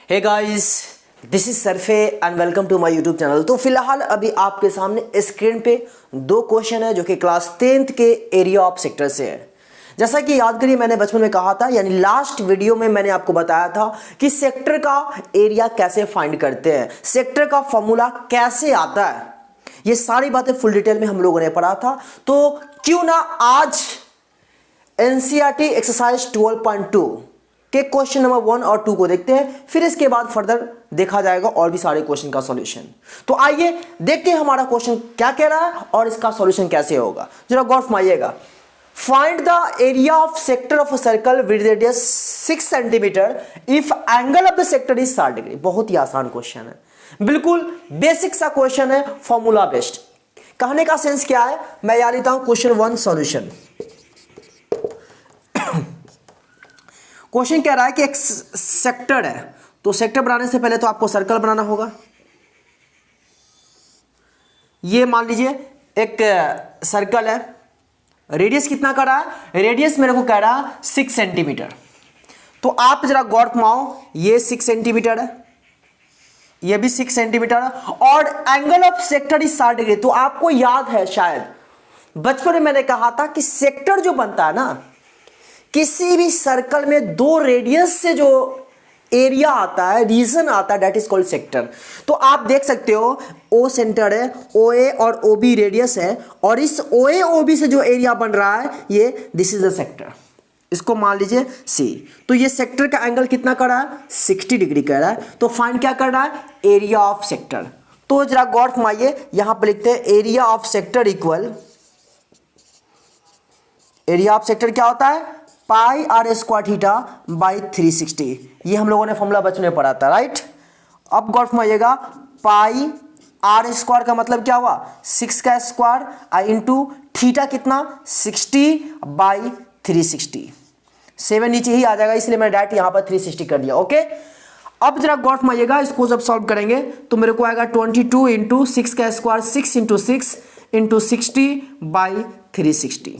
Hey guys, this is सरफे and welcome to my YouTube channel. तो फिलहाल अभी आपके सामने स्क्रीन पे दो क्वेश्चन है जो कि क्लास 10th के एरिया ऑफ सेक्टर से है। जैसा कि याद करिए मैंने बचपन में कहा था, यानी लास्ट वीडियो में मैंने आपको बताया था कि सेक्टर का एरिया कैसे फाइंड करते हैं, सेक्टर का फॉर्मूला कैसे आता है, ये सारी बातें फुल डिटेल में हम लोगों ने पढ़ा था। तो क्यों ना आज एनसीईआरटी एक्सरसाइज 12.2 के क्वेश्चन नंबर 1 और 2 को देखते हैं, फिर इसके बाद फर्दर देखा जाएगा और भी सारे क्वेश्चन का सॉल्यूशन। तो आइए देखते हैं हमारा क्वेश्चन क्या कह रहा है और इसका सॉल्यूशन कैसे होगा। जरा गौर फरमाइएगा। Find the area of sector of a circle with radius 6 centimeter if angle of the sector is 60 degree. बहुत ही आसान क्वेश्चन है, बिल्कुल बेसिक सा क्वेश्चन है, फॉर्मूला बेस्ड। कहने का सेंस क्या है, मैं याद लेता हूं क्वेश्चन 1 सॉल्यूशन। क्वेश्चन कह रहा है कि एक सेक्टर है, तो सेक्टर बनाने से पहले तो आपको सर्कल बनाना होगा। ये मान लीजिए एक सर्कल है, रेडियस कितना का रहा है, रेडियस मेरे को कह रहा है 6 सेंटीमीटर। तो आप जरा गौर फरमाओ, ये 6 सेंटीमीटर है, ये भी 6 सेंटीमीटर है और angle of sector is 60 degree. तो आपको याद है शायद बचपन में मैंने कहा था कि सेक्टर जो बनता है ना, किसी भी सर्कल में दो रेडियस से जो एरिया आता है, रीजन आता है, दैट इज कॉल्ड सेक्टर। तो आप देख सकते हो ओ सेंटर है, ओ ए और ओ बी रेडियस है, और इस ओ ए ओ बी से जो एरिया बन रहा है ये दिस इज द सेक्टर। इसको मान लीजिए सी। तो ये सेक्टर का एंगल कितना कर रहा है, 60 डिग्री कर रहा है। तो फाइंड क्या कर रहा है, एरिया ऑफ सेक्टर। तो जरा गौर फरमाइए, यहां पर लिखते हैं area of sector equal, area of sector क्या होता है, पाई आर स्क्वायर थीटा बाई 360। ये हम लोगों ने फॉर्मूला बचपन में पढ़ा था, राइट। अब गौर फरमाइएगा, पाई आर स्क्वायर का मतलब क्या हुआ, 6 का स्क्वायर इंटू थीटा कितना 60 बाई 360। 7 नीचे ही आ जाएगा, इसलिए मैं डायरेक्ट यहां पर 360 कर दिया। ओके, अब जरा गौर फरमाइएगा, इसको जब सॉल्व करेंगे तो मेरे को आएगा 22 इंटू 6 का square, 6 into 6 into 60 by 360।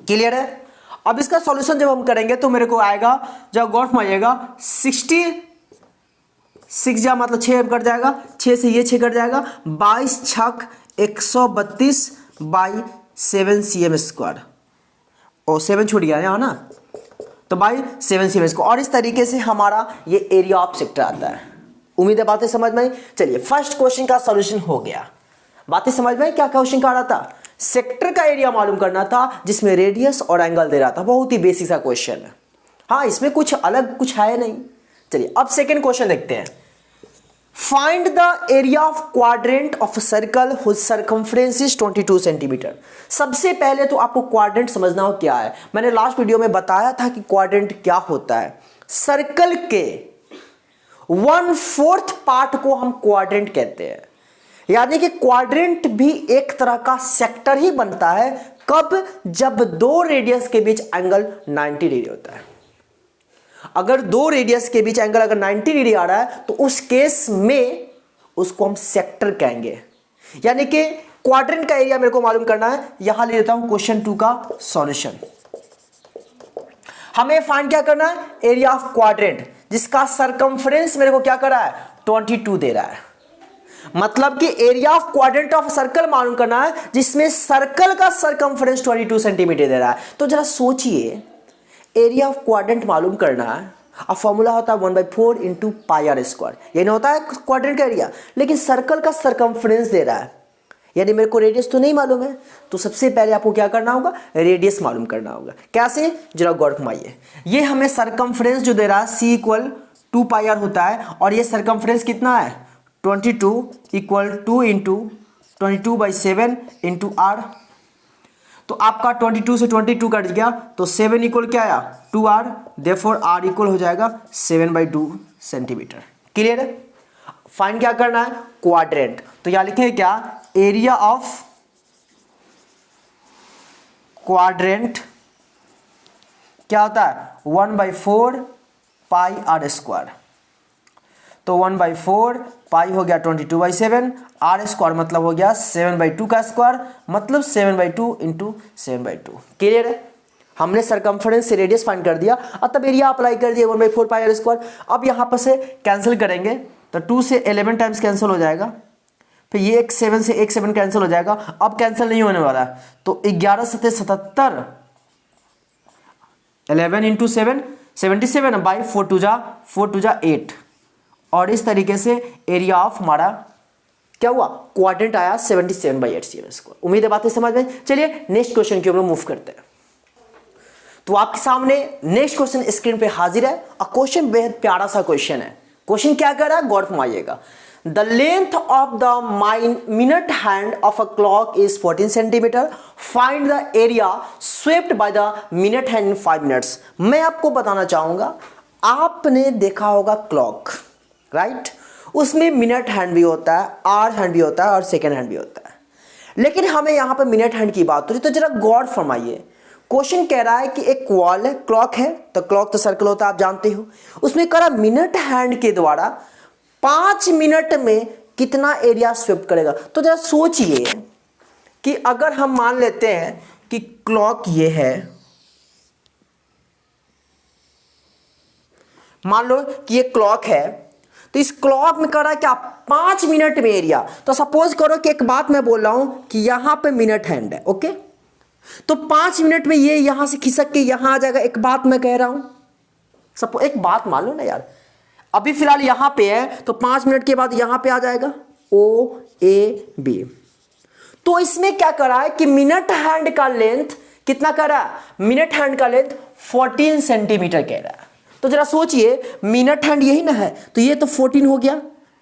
Clear है। अब इसका सॉल्यूशन जब हम करेंगे तो मेरे को आएगा, जब गौर फरमाइएगा, 60 6 जा मतलब 6 कट जाएगा, 6 से ये 6 कट जाएगा, 22 छक 132 बाई 7 cm स्क्वायर, और 7 छूट गया यहाँ ना, तो बाई 7 cm स्क्वायर। और इस तरीके से हमारा ये एरिया ऑफ सेक्टर आता है। उम्मीद है बातें समझ में आई। चलिए फर्स्ट क्वेश्चन का सॉल्यूशन हो गया। बातें समझ में आई, क्या क्वेश्चन का रहा था, सेक्टर का एरिया मालूम करना था जिसमें रेडियस और एंगल दे रहा था। बहुत ही बेसिक सा क्वेश्चन है, हाँ, इसमें कुछ अलग कुछ है नहीं। चलिए अब सेकंड क्वेश्चन देखते हैं। Find the area of quadrant of circle whose circumference is 22 centimetre. सबसे पहले तो आपको क्वाड्रेंट समझना हो क्या है। मैंने लास्ट वीडियो में बताया था कि क्वाड्रेंट क्या होता है। सर्कल के 1/4 पार्ट को हम क्वाड्रेंट कहते हैं, यानी कि क्वाड्रेंट भी एक तरह का सेक्टर ही बनता है। कब, जब दो रेडियस के बीच एंगल 90 डिग्री होता है। अगर दो रेडियस के बीच एंगल अगर 90 डिग्री आ रहा है तो उस केस में उसको हम सेक्टर कहेंगे। यानी कि क्वाड्रेंट का एरिया मेरे को मालूम करना है। यहां ले लेता हूं क्वेश्चन 2 का सॉल्यूशन। हमें फाइंड क्या करना है, एरिया ऑफ क्वाड्रेंट जिसका सरकमफ्रेंस मेरे को क्या कर रहा है, 22 दे रहा है। मतलब कि area of quadrant of circle मालूम करना है जिसमें सर्कल का सरकमफ्रेंस 22 सेंटीमीटर दे रहा है। तो जरा सोचिए, एरिया ऑफ क्वाड्रेंट मालूम करना है, अब फॉर्मूला होता है 1/4 इंटू पाई आर स्क्वायर। ये नहीं होता है क्वाड्रेंट का एरिया, लेकिन सर्कल का सरकमफ्रेंस दे रहा है, यानी मेरे को रेडियस तो नहीं मालूम है। तो सबसे पहले आपको क्या करना होगा, रेडियस मालूम करना होगा। कैसे, जरा गौर फरमाइए। ये हमें सरकमफ्रेंस जो दे रहा है C इक्वल 2 पाई आर होता है, और ये सरकमफ्रेंस कितना है 22 इक्वल 2 इंटू 22/7 इंटू आर। तो आपका 22 से 22 कट गया, तो 7 इक्वल क्या आया 2r, देयरफॉर r इक्वल हो जाएगा 7/2 सेंटीमीटर। क्लियर है। फाइंड क्या करना है, क्वाड्रेंट। तो यहां लिखेंगे क्या, एरिया ऑफ क्वाड्रेंट क्या होता है 1/4 पाई आर स्क्वायर। तो 1/4 पाई हो गया 22/7, आर स्क्वायर मतलब हो गया 7/2 का स्क्वायर, मतलब 7/2 इंटू 7/2। क्लियर है। हमने सरकमफ्रेंस से रेडियस फाइंड कर दिया और तब एरिया अप्लाई कर दिया 1/4 पाई आर स्क्वायर। अब यहाँ पर से कैंसिल करेंगे तो 2 से 11 टाइम्स कैंसिल हो जाएगा, फिर ये एक 7 से एक 7 कैंसिल हो जाएगा। अब कैंसिल नहीं होने वाला है तो 11 7 77, 11 इंटू 7 77 बाई 4 2 जा 8। और इस तरीके से एरिया ऑफ हमारा क्या हुआ, क्वाड्रेंट आया 77/8 cm स्क्वायर। उम्मीद है बातें समझ में। चलिए नेक्स्ट क्वेश्चन की ओर मूव करते हैं। तो आपके सामने नेक्स्ट क्वेश्चन स्क्रीन पे हाजिर है और क्वेश्चन बेहद प्यारा सा क्वेश्चन है। क्वेश्चन क्या कर रहा है, गौर फरमाइएगा। The length of the minute hand of a clock is 14 centimeter, find the area swept by the minute hand in 5 minutes. मैं आपको बताना चाहूंगा, आपने देखा होगा क्लॉक, राइट, उसमें मिनट हैंड भी होता है, आवर हैंड भी होता है और सेकेंड हैंड भी होता है, लेकिन हमें यहां पर मिनट हैंड की बात हो रही। तो जरा गौर फरमाइए, क्वेश्चन कह रहा है कि एक वॉल है, क्लॉक है, तो क्लॉक तो सर्कल होता है आप जानते हो, उसमें कह रहा मिनट हैंड के द्वारा 5 मिनट में कितना एरिया स्वेप्ट करेगा। तो जरा सोचिए कि अगर हम मान लेते हैं कि क्लॉक ये है, मान लो कि ये क्लॉक है, तो इस क्लॉक में कर रहा है क्या, 5 मिनट में एरिया। तो सपोज करो कि एक बात मैं बोल रहा हूं कि यहां पे मिनट हैंड है, ओके, तो 5 मिनट में ये यहां से खिसक के यहां आ जाएगा। एक बात मैं कह रहा हूं, सपोज एक बात मान लो ना यार, अभी फिलहाल यहां पे है तो 5 मिनट के बाद यहां पे आ जाएगा OAB। तो इसमें क्या कर रहा है कि मिनट हैंड का लेंथ कितना कर रहा है, मिनट हैंड का लेंथ 14 सेंटीमीटर कह रहा है। तो जरा सोचिए, मिनट हैंड यही ना है, तो ये तो 14 हो गया।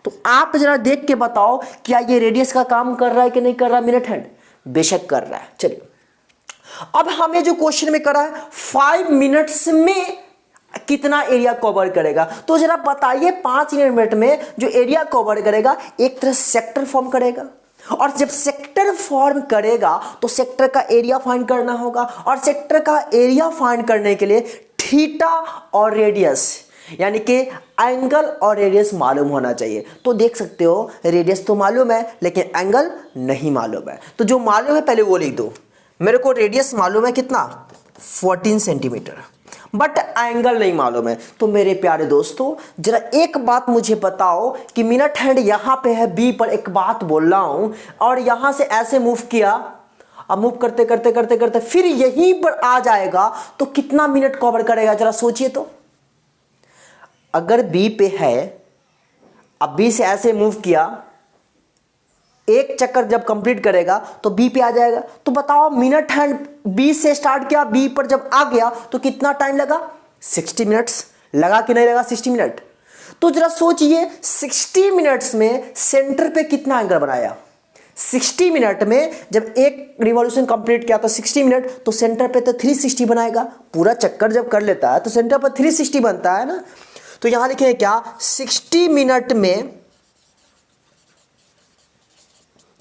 तो आप जरा देख के बताओ क्या ये रेडियस का काम कर रहा है कि नहीं कर रहा मिनट हैंड, बेशक कर रहा है। चलिए अब हमें जो क्वेश्चन में करा है 5 मिनट्स में कितना एरिया कवर करेगा। तो जरा बताइए 5 मिनट में जो एरिया कवर करेगा एक तरह सेक्टर फॉर्म करेगा, और जब सेक्टर फॉर्म करेगा तो सेक्टर का एरिया फाइंड करना होगा, और सेक्टर का एरिया फाइंड करने के लिए थीटा और रेडियस यानी कि एंगल और रेडियस मालूम होना चाहिए। तो देख सकते हो रेडियस तो मालूम है लेकिन एंगल नहीं मालूम है। तो जो मालूम है पहले वो लिख दो। मेरे को रेडियस मालूम है कितना, 14 सेंटीमीटर, बट एंगल नहीं मालूम है। तो मेरे प्यारे दोस्तों जरा एक बात मुझे बताओ कि मिनट हैंड यहां पे है B पर, एक बात बोल रहा हूं, और यहां से ऐसे मूव किया, अब मूव करते करते करते करते फिर यहीं पर आ जाएगा, तो कितना मिनट कवर करेगा जरा सोचिए। तो अगर B पे है, अब B से ऐसे मूव किया, एक चक्कर जब कंप्लीट करेगा तो B पे आ जाएगा। तो बताओ मिनट हैंड B से स्टार्ट किया, B पर जब आ गया तो कितना टाइम लगा, 60 मिनट्स लगा कि नहीं लगा, 60 मिनट। तो जरा सोचिए 60 मिनट्स में सेंटर पे कितना एंगल बनाया। 60 मिनट में जब एक रिवॉल्यूशन कंप्लीट किया तो 60 मिनट, तो सेंटर पे तो 360 बनाएगा। पूरा चक्कर जब कर लेता है तो सेंटर पर 360 बनता है ना। तो यहां लिखेंगे क्या, 60 मिनट में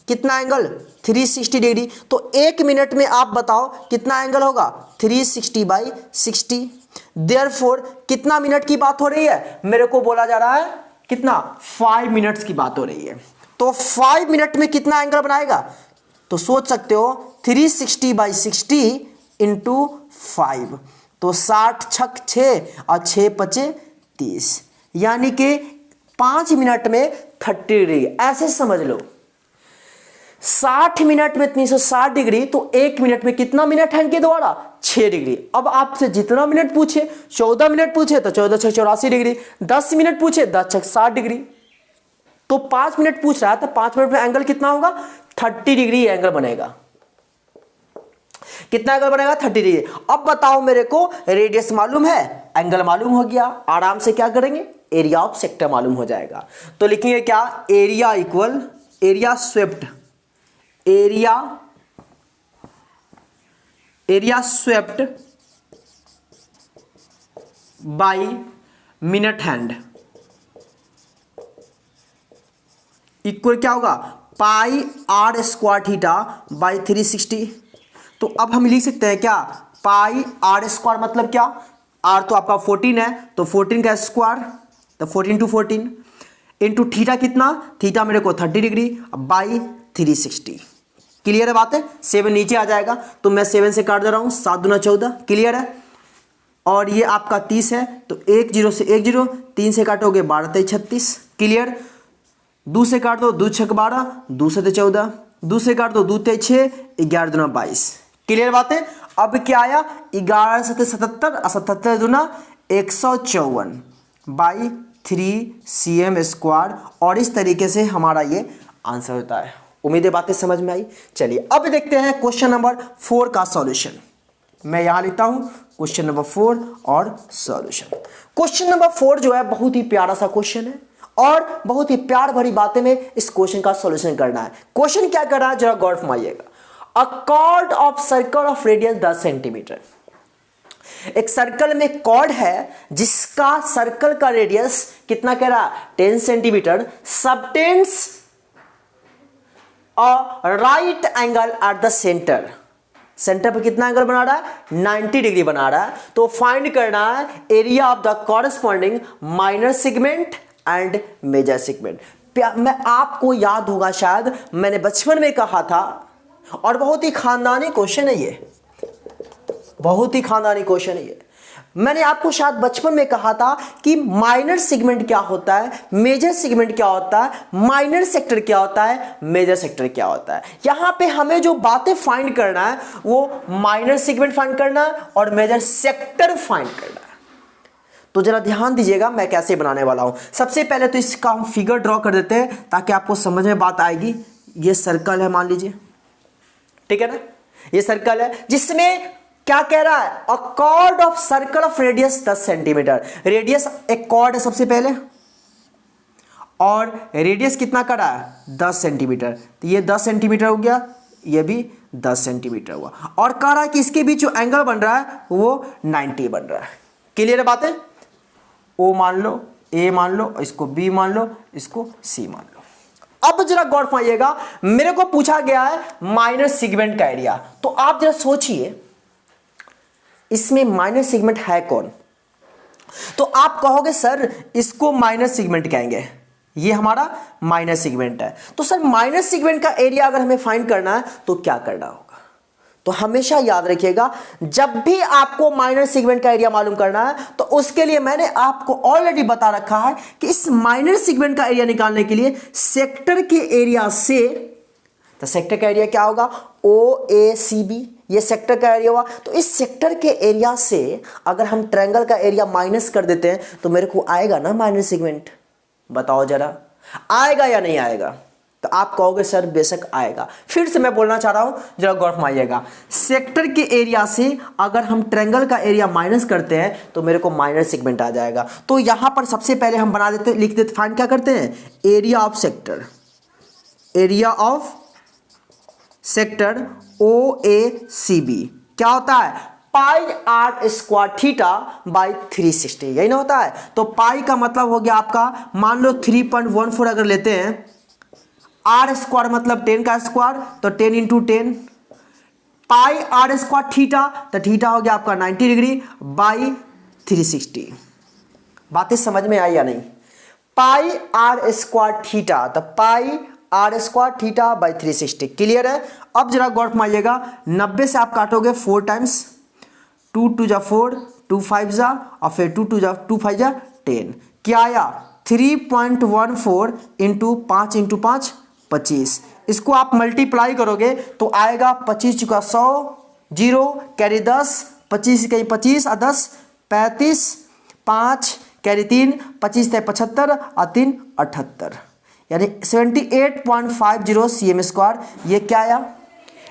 कितना एंगल, 360 डिग्री। तो 1 मिनट में आप बताओ कितना एंगल होगा, 360/60। देयरफॉर कितना मिनट की बात हो रही है, मेरे को बोला जा रहा है कितना, 5 मिनट्स की बात हो रही है। तो 5 मिनट में कितना एंगल बनाएगा, तो सोच सकते हो 360/60 इंटू 5, तो 60 छक 6 और 6 पचे 30, यानी कि 5 मिनट में 30 डिग्री। ऐसे समझ लो 60 मिनट में 360 डिग्री, तो 1 मिनट में कितना मिनट हैंड के द्वारा, 6 डिग्री। अब आपसे जितना मिनट पूछे, 14 मिनट पूछे तो 14 6 84 डिग्री, 10 मिनट पूछे 10 6 60 डिग्री। तो 5 मिनट पूछ रहा है तो 5 मिनट में एंगल कितना होगा, 30 डिग्री एंगल बनेगा। कितना एंगल बनेगा, 30 डिग्री। अब बताओ मेरे को रेडियस मालूम है, एंगल मालूम हो गया, आराम से क्या करेंगे, एरिया ऑफ सेक्टर मालूम हो जाएगा। तो लिखेंगे क्या, area equal area swept, area swept by minute hand equal क्या होगा, पाई आर स्क्वायर थीटा बाई 360। तो अब हम लिख सकते हैं क्या, पाई आर स्क्वायर मतलब क्या, आर तो आपका 14 है, तो 14 का स्क्वायर, तो 14 टू 14 इंटू थीटा कितना, थीटा मेरे को 30 डिग्री बाई 360। क्लियर है बात है, 7 नीचे आ जाएगा तो मैं 7 से काट दे रहा हूं, 7 दूना 14, क्लियर है। और ये आपका 30 है तो 1 0 से 1 0, 3 से काटोगे 12 3 36, क्लियर। 2 से काट दो, 2 6 12, 2 से 14, 2 से काट दो, 2 3 6, 11 दूना 22, क्लियर बात है। अब क्या आया, 11 7 77 और 77 दूना 154 बाई 3 cm स्क्वायर, और इस तरीके से हमारा ये आंसर होता है। उम्मीद है बातें समझ में आई। चलिए अब देखते हैं क्वेश्चन नंबर 4 का सॉल्यूशन। मैं यहां लिखता हूं क्वेश्चन नंबर 4 और सॉल्यूशन। क्वेश्चन नंबर 4 जो है बहुत ही प्यारा सा क्वेश्चन है और बहुत ही प्यार भरी बातें में इस क्वेश्चन का सॉल्यूशन करना है। क्वेश्चन क्या कर रहा है जरा गौर फरमाइएगा। A chord of circle of radius 10 centimeter, एक सर्कल में कॉर्ड है जिसका सर्कल का रेडियस कितना कह रहा है 10 centimetre, subtends a right angle at the centre, centre पर कितना एंगल बना रहा है 90 डिग्री बना रहा है। तो फाइंड करना है area of the corresponding minor segment and major segment. मैं आपको याद होगा शायद मैंने बचपन में कहा था, और बहुत ही खानदानी क्वेश्चन है ये, बहुत ही खानदानी क्वेश्चन है ये। मैंने आपको शायद बचपन में कहा था कि माइनर सेगमेंट क्या होता है, मेजर सेगमेंट क्या होता है, माइनर सेक्टर क्या होता है, मेजर सेक्टर क्या होता है। यहां पे हमें जो बातें फाइंड करना है वो माइनर सेगमेंट फाइंड करना है और मेजर सेक्टर फाइंड करना है। तो जरा ध्यान दीजिएगा मैं कैसे बनाने वाला हूं। सबसे पहले तो इसका हम फिगर ड्रॉ कर देते हैं ताकि आपको समझ में बात आएगी। ये सर्कल है मान लीजिए, ठीक है ना, ये सर्कल है जिसमें क्या कह रहा है अ chord of circle of radius 10 centimetre. Radius एक कॉर्ड है सबसे पहले, और रेडियस कितना का रहा है 10 सेंटीमीटर, तो ये 10 सेंटीमीटर हो गया, ये भी 10 सेंटीमीटर हुआ, और कह रहा है कि इसके बीच जो एंगल बन रहा है वो 90 बन रहा है। क्लियर है बातें। ओ मान लो, ए मान लो, इसको बी मान लो, इसको सी मान लो। अब जरा गौर फरमाइएगा, मेरे को पूछा गया है माइनर सेगमेंट का एरिया, तो आप जरा सोचिए इसमें माइनर सेगमेंट है कौन। तो आप कहोगे सर इसको माइनर सेगमेंट कहेंगे, ये हमारा माइनर सेगमेंट है। तो सर माइनर सेगमेंट का एरिया अगर हमें फाइंड करना है तो क्या करना होगा। तो हमेशा याद रखिएगा जब भी आपको माइनर सेगमेंट का एरिया मालूम करना है तो उसके लिए मैंने आपको ऑलरेडी बता रखा है कि इस माइनर सेगमेंट का एरिया निकालने के लिए सेक्टर के एरिया से, तो सेक्टर का एरिया क्या होगा OACB, ये सेक्टर का एरिया हुआ। तो इस सेक्टर के एरिया से अगर हम ट्रायंगल का एरिया माइनस कर देते हैं तो मेरे को आएगा ना माइनर सेगमेंट। बताओ जरा आएगा या नहीं आएगा। तो आप कहोगे सर बेशक आएगा। फिर से मैं बोलना चाह रहा हूं, जरा गौर फरमाइएगा, सेक्टर के एरिया से अगर हम ट्रायंगल का एरिया माइनस करते हैं तो मेरे को माइनर सेगमेंट आ जाएगा। तो यहां पर सबसे पहले हम बना देते, लिख देते, फाइंड क्या करते हैं area of sector, area of sector OACB क्या होता है पाई आर स्क्वायर थीटा बाई 360, यही ना होता है। तो पाई का मतलब हो गया आपका, मान लो 3.14 अगर लेते हैं, आर स्क्वायर मतलब 10 का स्क्वायर, तो 10 into 10 pi are square theta, तो थीटा हो गया आपका 90 डिग्री बाई 360। बातें समझ में आई या नहीं। पाई आर स्क्वायर थीटा, तो pi are square theta by 360, clear है। अब जरा गौर फरमाइएगा, 90 से आप काटोगे 4 टाइम्स, 2 2 जा 4, 2 5 जा, और फिर 2 2 जा 2 5 जा 10, क्या आया 3.14 इंटू 5 इंटू 5 25। इसको आप मल्टीप्लाई करोगे तो आएगा 25 चुका 100, 0 कैरी 10, 25 कहीं 25 और 10 35, 5 कैरी 3, 25 थे 75 और 3 78, यानी 78.50 cm स्क्वायर। ये क्या आया,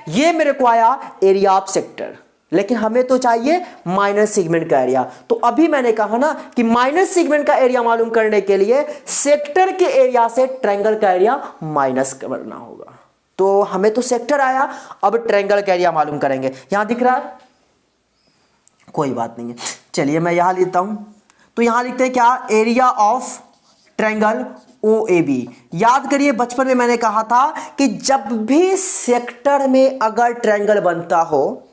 ये मेरे को आया एरिया ऑफ सेक्टर। लेकिन हमें तो चाहिए माइनर सेगमेंट का एरिया। तो अभी मैंने कहा ना कि माइनर सेगमेंट का एरिया मालूम करने के लिए सेक्टर के एरिया से ट्रायंगल का एरिया माइनस करना होगा। तो हमें तो सेक्टर आया, अब ट्रायंगल का एरिया मालूम करेंगे। यहां दिख रहा है, कोई बात नहीं है, चलिए मैं यहां लिखता हूं। तो यहां लिखते हैं क्या एरिया ऑफ ट्रायंगल OAB। याद करिए बचपन में मैंने कहा था कि जब भी सेक्टर में अगर ट्रायंगल बनता हो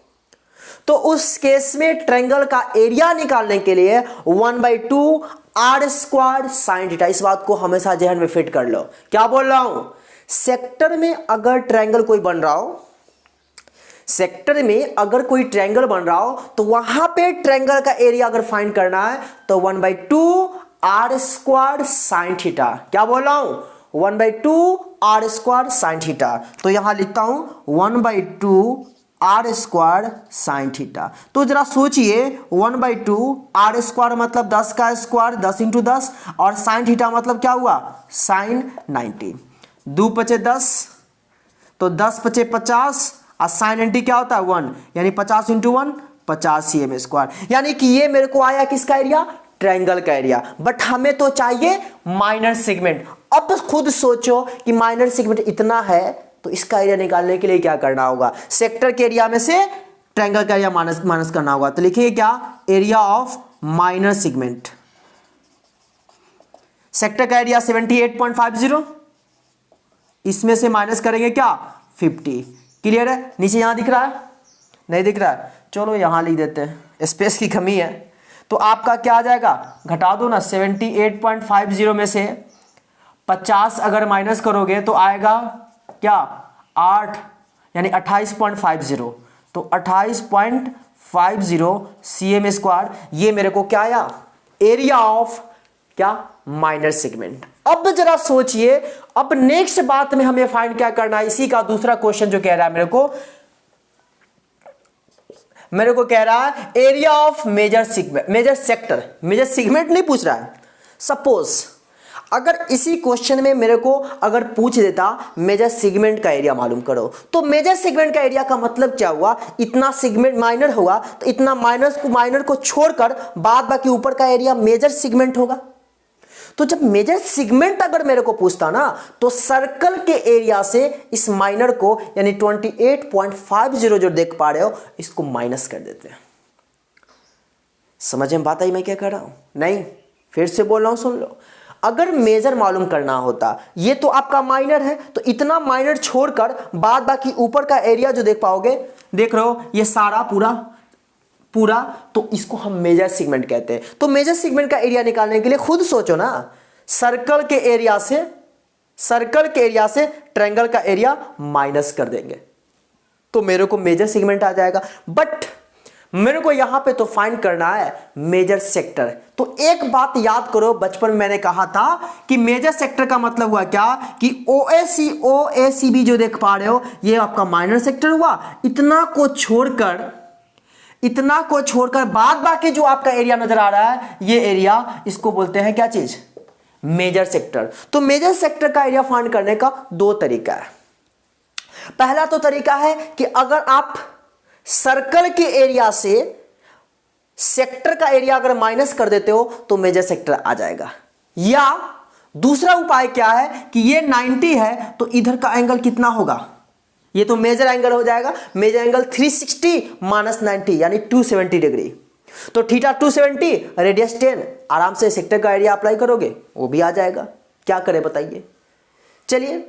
तो उस केस में ट्रायंगल का एरिया निकालने के लिए 1/2 आर स्क्वायर साइन थीटा, इस बात को हमेशा जहन में फिट कर लो। क्या बोल रहा हूं, सेक्टर में अगर ट्रायंगल कोई बन रहा हो सेक्टर में अगर कोई ट्रायंगल बन रहा हो तो वहां पे ट्रायंगल का एरिया अगर फाइंड करना है तो 1/2 आर स्क्वायर साइन थीटा। क्या बोल रहा हूं? 1/2 आर स्क्वायर साइन थीटा। तो यहां लिखता हूं 1/2 आर स्क्वायर साइन थीटा। तो जरा सोचिए 1/2 आर स्क्वायर मतलब 10 का स्क्वायर 10 × 10 और साइन थीटा मतलब क्या हुआ? साइन 90। 2 × 5 = 10 तो 10 × 5 = 50 और साइन 90 क्या होता है? 1 यानी 50 × 1 50 cm स्क्वायर। यानी कि ये मेरे को आया किसका एरिया? ट्रायंगल का एरिया। बट हमें तो चाहिए माइनर सेगमेंट। अब खुद सोचो कि माइनर सेगमेंट इतना है तो इसका एरिया निकालने के लिए क्या करना होगा? सेक्टर के एरिया में से ट्रायंगल का एरिया माइनस करना होगा। तो लिखिए क्या? Area of minor segment. Sector का एरिया 78.50, इसमें से माइनस करेंगे क्या? 50। क्लियर है? नीचे यहां दिख रहा है? नहीं दिख रहा है? चलो यहां लिख देते हैं, स्पेस की कमी है। तो आपका क्या आ जाएगा? घटा दो ना, 78.50 में से 50 अगर माइनस करोगे तो आएगा क्या? 8 यानी 28.50। तो 28.50 cm स्क्वायर। ये मेरे को क्या आया? एरिया ऑफ क्या? Minor segment. अब जरा सोचिए, अब नेक्स्ट बात में हमें फाइंड क्या करना है? इसी का दूसरा क्वेश्चन जो कह रहा है मेरे को कह रहा है area of major segment, major sector. Major segment नहीं पूछ रहा है। सपोज अगर इसी क्वेश्चन में मेरे को अगर पूछ देता मेजर सेगमेंट का एरिया मालूम करो, तो मेजर सेगमेंट का एरिया का मतलब क्या हुआ? इतना सेगमेंट माइनर होगा तो इतना माइनर को छोड़कर बाद बाकी ऊपर का एरिया मेजर सेगमेंट होगा। तो जब मेजर सेगमेंट अगर मेरे को पूछता ना तो सर्कल के एरिया से इस माइनर को यानी 28.50 जो देख पा रहे हो इसको माइनस कर देते हैं। समझ में बात आई मैं क्या कर रहा हूं? नहीं, फिर से बोल रहा हूं, सुन लो। अगर मेजर मालूम करना होता, ये तो आपका माइनर है तो इतना माइनर छोड़कर बाद बाकी ऊपर का एरिया जो देख पाओगे, देख रहे हो ये सारा पूरा, तो इसको हम मेजर सेगमेंट कहते हैं। तो मेजर सेगमेंट का एरिया निकालने के लिए खुद सोचो ना, सर्कल के एरिया से ट्रायंगल का एरिया माइनस कर देंगे तो मेरे को मेजर सेगमेंट आ जाएगा। बट मेरे को यहां पे तो फाइंड करना है मेजर सेक्टर। तो एक बात याद करो, बचपन में मैंने कहा था कि मेजर सेक्टर का मतलब हुआ क्या? कि OACB जो देख पा रहे हो ये आपका माइनर सेक्टर हुआ। इतना को छोड़कर बाद बाकी जो आपका एरिया नजर आ रहा है ये एरिया, इसको बोलते हैं क्या चीज? Major sector. तो मेजर सेक्टर का एरिया फाइंड करने का दो तरीका है। पहला तो तरीका है कि अगर आप सर्कल के एरिया से सेक्टर का एरिया अगर माइनस कर देते हो तो मेजर सेक्टर आ जाएगा। या दूसरा उपाय क्या है कि ये 90 है तो इधर का एंगल कितना होगा? ये तो मेजर एंगल हो जाएगा। मेजर एंगल 360 - 90 यानी 270 डिग्री। तो थीटा 270, रेडियस 10। आराम से सेक्टर का एरिया अप्लाई करोगे वो भी आ जाएगा। क्या करें बताइए? चलिए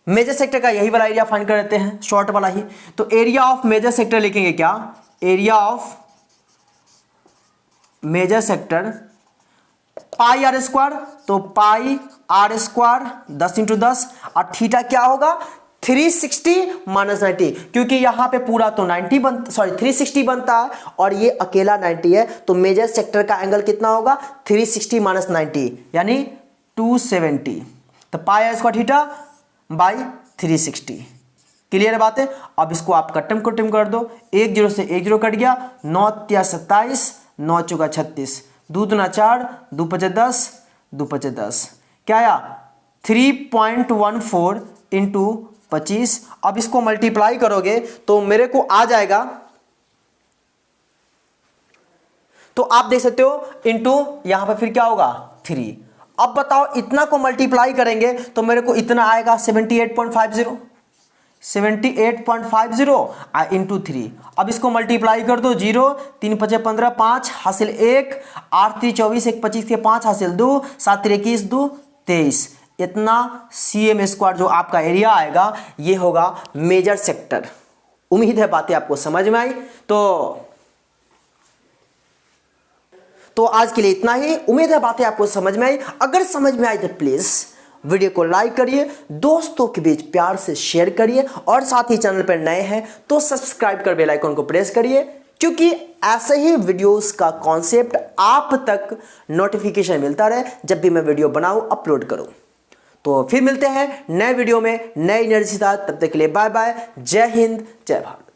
मेजर सेक्टर का यही वाला एरिया फाइंड कर लेते हैं, शॉर्ट वाला ही। तो एरिया ऑफ मेजर सेक्टर लिखेंगे क्या? Area of major sector pi are square. तो पाई आर स्क्वायर 10 × 10 और थीटा क्या होगा? 360 - 90, क्योंकि यहां पे पूरा तो 360 बनता है और ये अकेला 90 है। तो मेजर सेक्टर का एंगल कितना होगा? 360 - 90 यानी 270। तो pi are square theta by 360। Clear है बात है? अब इसको आप कट्टम कर दो। 1 0 से 1 0 कट गया। 9 × 3 = 27, 9 × 4 = 36, 2 × 4, 2 × 5 = 10, 2 × 5 = 10। क्या आया? 3.14 × 25। अब इसको मल्टीप्लाई करोगे तो मेरे को आ जाएगा, तो आप देख सकते हो इंटू यहां पर फिर क्या होगा? 3। अब बताओ इतना को मल्टीप्लाई करेंगे तो मेरे को इतना आएगा 78.50 इंटू 3। अब इसको मल्टीप्लाई कर दो। 0 3 × 5 = 15, 5 हासिल 1, 8 × 3 = 24, 1 × 25 के 5 हासिल 2, 7 × 3 = 21, 2 × 23। इतना cm स्क्वायर जो आपका एरिया आएगा ये होगा मेजर सेक्टर। उम्मीद है बातें आपको समझ में आई। तो आज के लिए इतना ही। उम्मीद है बातें आपको समझ में आई। अगर समझ में आई तो प्लीज वीडियो को लाइक करिए, दोस्तों के बीच प्यार से शेयर करिए और साथ ही चैनल पर नए हैं तो सब्सक्राइब कर बेल आइकन को प्रेस करिए, क्योंकि ऐसे ही वीडियोस का कॉन्सेप्ट आप तक नोटिफिकेशन मिलता रहे जब भी मैं वीडियो बनाऊं, अपलोड करूं। तो फिर मिलते हैं नए वीडियो में नई एनर्जी के साथ। तब तक के लिए बाय बाय, जय हिंद, जय भारत।